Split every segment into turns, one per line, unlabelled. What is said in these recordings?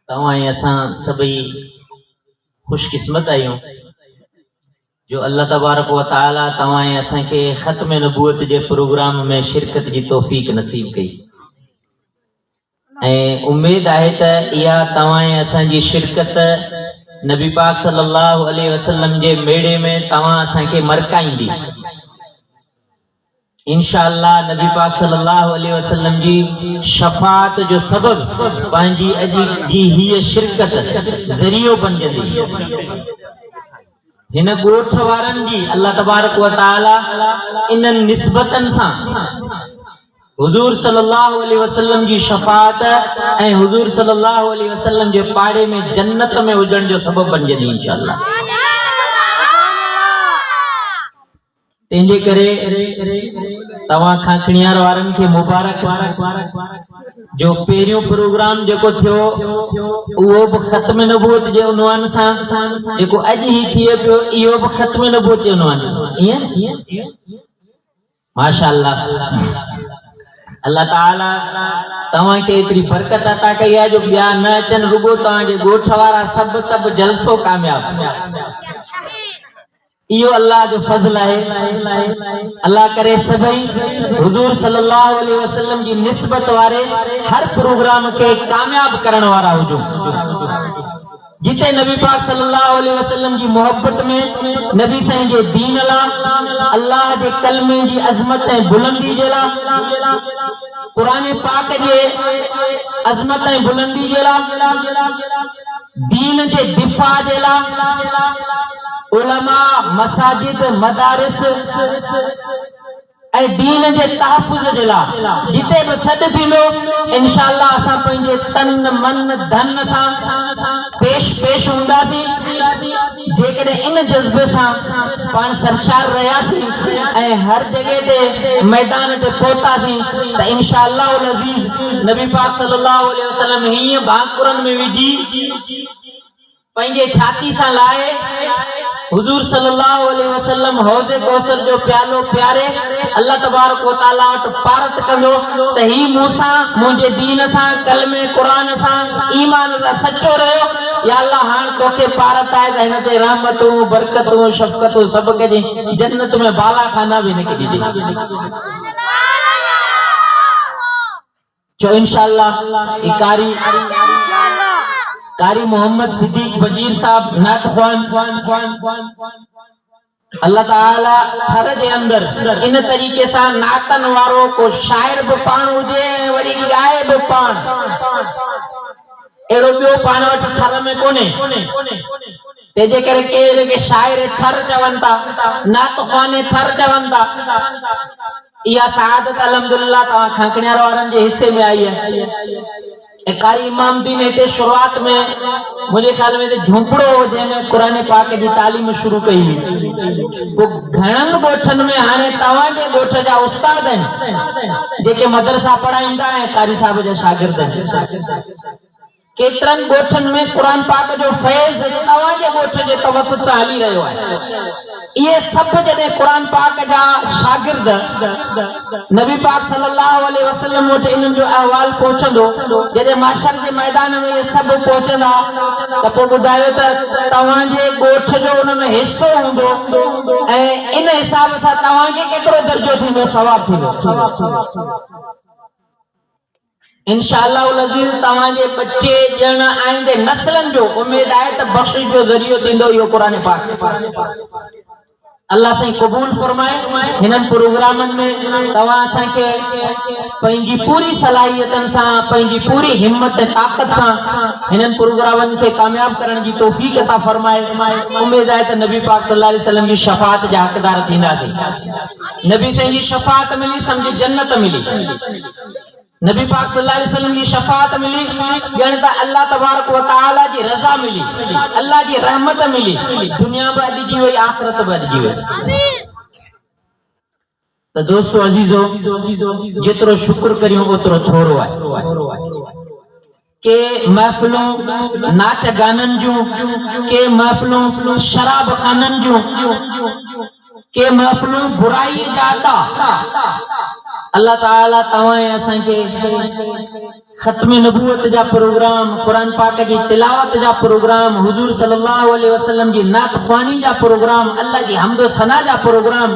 तवां असां सभई खुशकिस्मत आहियूं जो अल्लाह तबारक व तआला तवां असांखे ख़त्म नबूवत जे प्रोग्राम में शिरकत जी तौफ़ीक नसीब कई ऐं उम्मीद आहे त इहा तवां असांजी शिरकत नबी पाक सल्लल्लाहु अलैहि वसल्लम जे मेड़े में तवां असांखे मरकाईंदी। इंशाअल्लाह नबी पाक सल्लल्लाहु अलैहि वसल्लम जी शफाअत जो सबब पंहिंजी अॼु जी हीअ शिरकत ज़रियो बणजंदी। हिन ॻोठ वारनि जी अल्लाह तबारक व तआला इन्हनि निस्बतनि सां हुजूर सल्लल्लाहु अलैहि वसल्लम जी शफाअत ऐं हुजूर सल्लल्लाहु अलैहि वसल्लम जे पाड़े में जन्नत में हुजण जो सबब बणजंदी इंशाअल्लाह। तंहिंजे करे तवां खाखणियार वारनि खे मुबारक जो पहिरियों प्रोग्राम जेको थियो उहो बि ख़त्म नबूवत जे उनवान सां जेको अॼु ही थिए पियो इहो बि ख़त्म नबूवत जे उनवान सां ईअं माशाअल्लाह। अल्लाह ताला तवां खे एतिरी बरकत अता कई आहे जो ॿिया न अचनि रुगो तव्हांजे ॻोठ वारा सभु जलसो कामयाब। इहो अल्लाह जो फज़ल आहे। अल्लाह करे सभई हुजूर सल्लल्लाहु अलैहि वसल्लम जी निस्बत वारे हर प्रोग्राम के कामयाब करण वारा हुजूं। जिते नबी पाक सल्लल्लाहु अलैहि वसल्लम जी मोहब्बत में नबी साईं जे दीन ला अल्लाह जे कलमे जी अज़मत ऐं बुलंदी जे ला कुरान पाक जे अज़मत ऐं बुलंदी जे ला दीन जे दिफ़ा जे ला उलमा मसाजिद मदारिस ऐं दीन जे तहफ़ुज़ जे ला जिते भी सद थींदो इंशाअल्लाह असां पंहिंजे तन मन धन सां पेश हूंदासीं। जेकॾहिं इन जज्बे सां पाण सरशार रहियासीं ऐं हर जगह ते मैदान ते पहुतासीं त इंशाअल्लाह उल अज़ीज़ नबी पाक सल्लल्लाहु अलैहि वसल्लम हीअं भाकुरनि में विझी पंहिंजे छाती सां लाए हुजूर सल्लल्लाहु अलैहि वसल्लम हौज़े कौसर जो प्यालो प्यारे अल्लाह तबारक व तआला वटि पारत कंदो त ही मूंसां मुंहिंजे दीन सां कलमे क़ुरान सां ईमान सां सचो रहियो या अल्लाह हाण तोखे पारत आहे त हिन ते रहमतूं बरकतूं शफ़क़तूं सभु कजे जन्नत में बाला खाना भी हिनखे ॾिजे चो इंशाअल्लाह। कारी मोहम्मद सिद्दीक वजीर साहब नात ख़्वान अल्लाह ताला हर जे अंदर इन तरीके सां नातन वारो को शायर भी पाण हुजे वरी गाए भी पाण एड़ो बियो पाण वटि थर में कोने तेजे करे के शायर थर चवन था नात ख़्वान थर चवन था। इहा सआदत अल्हम्दुलिल्लाह तव्हां खाखणियार वारनि जे हिस्से में आई है। कारी इमामदीन हिते शुरुआत में मुझे ख्याल में झोंपड़ो जंहिंमें कुरान पाक जी तालीम शुरू कई हुई पोइ घणनि ॻोठनि में हाणे तव्हांजे ॻोठ जा उस्ताद आहिनि जेके मदरसा पढ़ाईंदा ऐं कारी साहब जा शागिर्द आहिनि। केतिरनि ॻोठनि में कुरान पाक जो फैज़ तव्हांजे ॻोठ जे तवसुत सां हली रहियो आहे। इहे सभु जॾहिं कुरान पाक जा शागिर्द नबी पाक सल्लल्लाहु अलैहि वसल्लम वटि इन्हनि जो अहवाल पहुचंदो जॾहिं माशर जे मैदान में इहे सभु पहुचंदा त पोइ ॿुधायो त तव्हांजे ॻोठ जो उन में हिसो हूंदो ऐं इन हिसाब सां तव्हांखे केतिरो दर्जो थींदो सवाब थींदो इंशाअल्लाह उल अज़ीज़। तव्हांजे बच्चे ॼण आईंदे नस्लनि जो उम्मीद आहे त बख़्शिश जो ज़रियो थींदो इहो कुरान पाक। अल्लाह साईं क़बूल फरमाए। हिननि प्रोग्रामनि में तव्हां असांखे पंहिंजी पूरी सलाहियतनि सां पंहिंजी पूरी हिम्मत ऐं ताक़त सां हिननि प्रोग्रामनि खे कामयाब करण जी तौफ़ीक़ अता फरमाए। उम्मीद आहे त नबी पाक सल्लल्लाहु अलैहि वसल्लम जी शफ़ाअत जा हक़दार थींदासीं। नबी साईं जी शफ़ाअत मिली सम्झ जन्नत मिली। नबी पाक सल्लल्लाहु अलैहि वसल्लम की शफाअत मिली यानी त अल्लाह तबारक व तआला की रज़ा मिली अल्लाह की रहमत मिली दुनिया में अॼु वई आखिरत में अॼु वई। तो दोस्तों अजीजो जितरो शुक्र करियो ओतरो थोरो है। के महफिलों नाच गानन जूं के महफिलों शराब खानन जूं के महफिलों बुराई जाता अल्लाह ताला तवाए असां के खत्म नबूवत जा प्रोग्राम, कुरान पाक की तिलावत जा प्रोग्राम, हुजूर सल्लल्लाहु अलैहि वसल्लम की नात ख्वानी जा प्रोग्राम, अल्लाह जी हमद सना जा प्रोग्राम,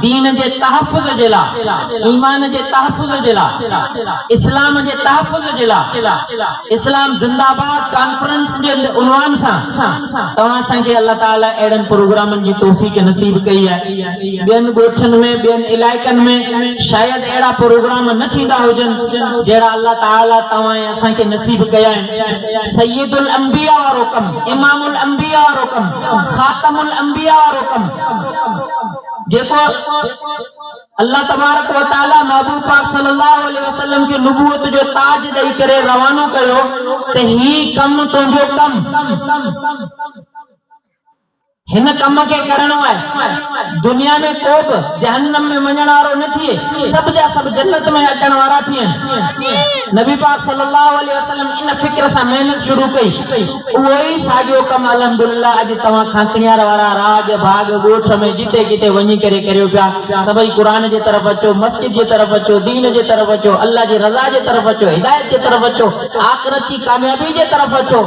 दीन जे तहफ़्फ़ुज़ जे ला, ईमान जे तहफ़्फ़ुज़ जे ला, इस्लाम जे तहफ़्फ़ुज़ जे ला, इस्लाम जिंदाबाद कॉन्फ्रेंस जे उन्वान सां तवां असां के अल्लाह ताला एड़न प्रोग्रामन जी तौफीक नसीब कई है। बेन गोठन में, बेन इलाइकन में शायद एड़ा प्रोग्राम न थींदा हुजन जेड़ा अल्लाह ताला तवाए असां के नसीब कया है। सय्यदुल अंबिया वारो कम, इमामुल अंबिया वारो कम, खातमुल अंबिया वारो कम जेको अल्लाह तबारक व तआला महबूब पाक सल्लल्लाहु अलैहि वसल्लम के नबूवत जो ताज दई करे रवानो कयो ते ही कम तुंजो कम हिन कम के करणो है। दुनिया में को भी जहन्नम में वञण वारो न थिए, सब जा सब जन्नत में अचण वारा थियन। नबी पाक सल्लल्लाहु अलैहि वसल्लम इन फिक्र से मेहनत शुरू कई, वही साजो कम अल्हम्दुलिल्लाह अज तवा खाखणियार वारा राज भाग गोठ में जिते किते वञी करे करियो पिया। सभई कुरान जे तरफ अचो, मस्जिद जे तरफ अचो, दीन जे तरफ अचो, अल्लाह जी रज़ा जे तरफ अचो, हिदायत जे तरफ अचो, आखिरत की कामयाबी जे तरफ अचो।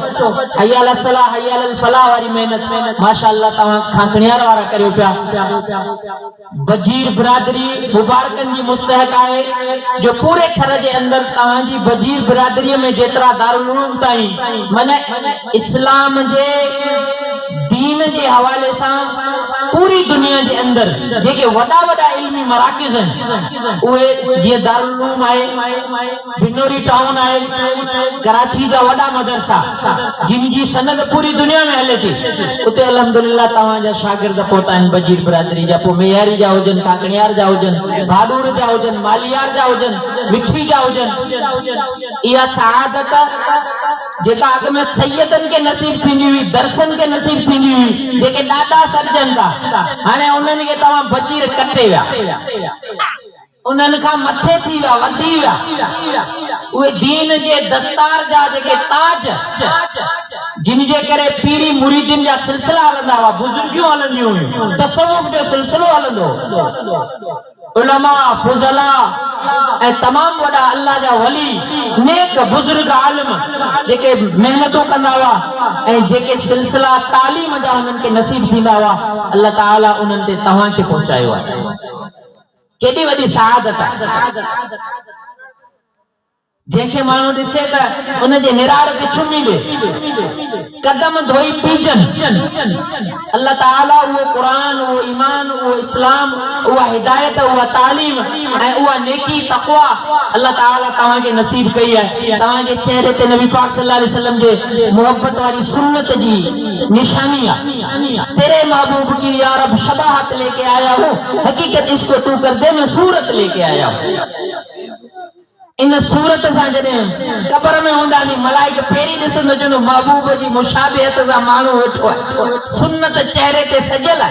हय्या अल सलाह हय्या अल फलाह वारी मेहनत माशाअल्लाह तवा खाखणियार वारा करियो पिया। बजीर बिरादरी मुबारकन जी मुस्तहक है जो पूरे खर के अंदर तवा जी बजीर बिरादरी में जेतरा दारुल उलूम ताई माने इस्लाम जे दीन के हवाले से पूरी दुनिया के अंदर जेके वडा वडा इल्मी मराकिज़ हैं उहे जे दारुल उलूम है, बिनोरी टाउन है, कराची जा वडा मदरसा जिनकी सनद पूरी दुनिया में हले थी, उते अल्हम्दुलिल्लाह तवा जा शागिर्द पहुता हैं बजीर बिरादरी जा, पो मेयारी जा हुजन, काकणियार जा हुजन, भाडूर जा हुजन, मालियार जा हुजन, मिठी जा हुजन। इया सआदत जेका अग में सैयदन के नसीब थींदी हुई, दर्शन के नसीब थींदी हुई, जेके दादा सजन था हाने उन्हनि के तवा बजीर कटे विया, उन्हनि का मथे थी विया, वधी विया। उहे दीन के दस्तार जा जेके ताज जिन जे करे पीरी मुरीदिन जा सिलसिला हलंदा हुआ, बुजुर्गियूं हलंदियूं हुयूं, तसव्वुफ जो सिलसिलो हलंदो, उलमा फुज़ला ए तमाम वडा अल्लाह जा वली नेक बुजुर्ग आलिम जेके मेहनतों कंदा हुआ ए जेके सिलसिला तालीम जा उन्हनि के नसीब थींदा हुआ, अल्लाह ताला उन्हनि ते तव्हां खे पहुचायो आहे। केडी वडी सआदत आहे जेके मानू दिसे त उन जे निरार के चुमी दे कदम धोई पीजन। अल्लाह ताला वो कुरान, वो ईमान, वो इस्लाम, वो हिदायत, वो तालीम ए वो नेकी तकवा अल्लाह ताला तवा के नसीब कई है। तवा के चेहरे ते नबी पाक सल्लल्लाहु अलैहि वसल्लम जे मोहब्बत वाली सुन्नत जी निशानी है। तेरे महबूब की या रब शबाहत लेके आया हूं, हकीकत इसको तू कर दे, मैं सूरत लेके आया हूं। इन सूरत से जने कब्र में हुंदा नी मलाइक पेरी दिसंदो जनो महबूब जी मुशाबिहत सा मानू वेठो है, सुन्नत चेहरे ते सजल है।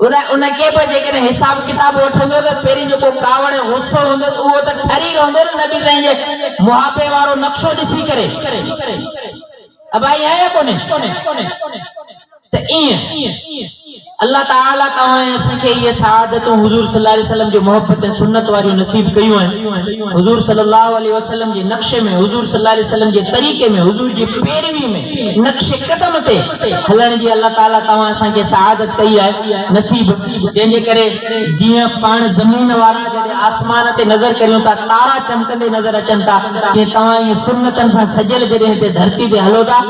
उन के पे जेके हिसाब किताब वठंदो त पेरी जो को कावड़ गुस्सो हुंदो वो त ठरी रहंदो नबी साईं जे मुहाबे वारो नक्शो दिसी करे अब आई आया कोने त इए अल्लाह ताला तवाए असन के ये सआदत हुजूर सल्लल्लाहु अलैहि वसल्लम जो मोहब्बत सुन्नत वारी नसीब कयूं हैं। हुजूर सल्लल्लाहु अलैहि वसल्लम जे नक्शे में, हुजूर सल्लल्लाहु अलैहि वसल्लम जे तरीके में, हुजूर जी पैरवी में, नक्शे कदम ते हलण जी अल्लाह ताला तवा असन के सआदत कई है नसीब। जेंजे करे जिया पान जमीन वारा जदे आसमान ते नजर करियो ता तारा चमकंदे नजर अचन ता, ये तवा ये सुन्नतन सा सजल जदे ते धरती ते हलो ता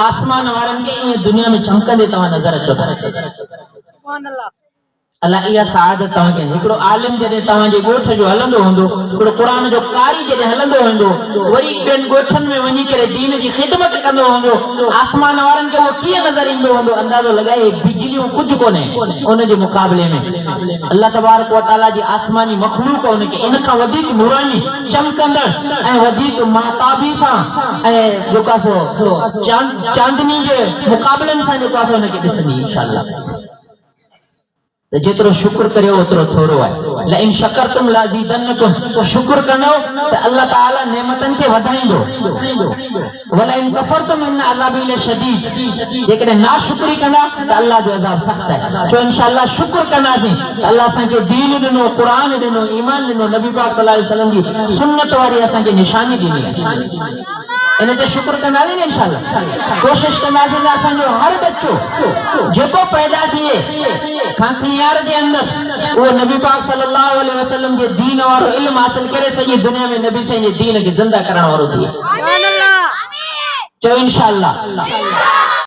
आसमान वारन के ये दुनिया में चमकंदे तवा नजर अचो ता। अल्लाह इया सआदत तवा के एकड़ो आलिम जदे तवा जे गोठ जो हलंदो हुंदो, एकड़ो कुरान जो कारी जदे हलंदो हुंदो, वरी बेन गोठन में वनी करे दीन की खिदमत कंदो हुंदो, आसमान वारन के वो किए नजर इंदो हुंदो, अंदाजो लगाए बिजलियों कुछ कोने उन जे मुकाबले में। अल्लाह तबारक व तआला जी आसमानी मखलूक उन के इन का वधिक नूरानी चमकंदड़ ए वधिक महताबी सा ए जो का सो चांदनी जे मुकाबलन सा जो का सो उन के दिसनी इंशाअल्लाह। तो जेतरो शुक्र करे ओतरो थोरो है। ला इन शकरतुम लाज़ीदन्नकुम, शुक्र कनो तो अल्लाह ताला नेमतन के वधाइंदो। वला इन कफरतुम इन अज़ाबी लशदीद, जेकॾहिं ना शुक्री कंदा तो अल्लाह जो अज़ाब सख्त है। चो इंशाअल्लाह शुक्र कंदासीं अल्लाह असांखे दीन ॾिनो, क़ुरान ॾिनो, ईमान ॾिनो, नबी पाक सल्लल्लाहु अलैहि वसल्लम जी सुन्नत वारी असांखे निशानी ॾिनी आहे। इन ते शुक्र कंदासीं न इंशाअल्लाह। कोशिश कंदासीं त असांजो हर बच्चो जेको पैदा थिए खाखणियार जे अंदर वो नबी पाक सल्लल्लाहु अलैहि वसल्लम जे दीन वारो इल्म हासिल करे सॼी दुनिया में नबी साईं जे दीन खे ज़िंदा करण वारो थिए। चो इंशाअल्लाह।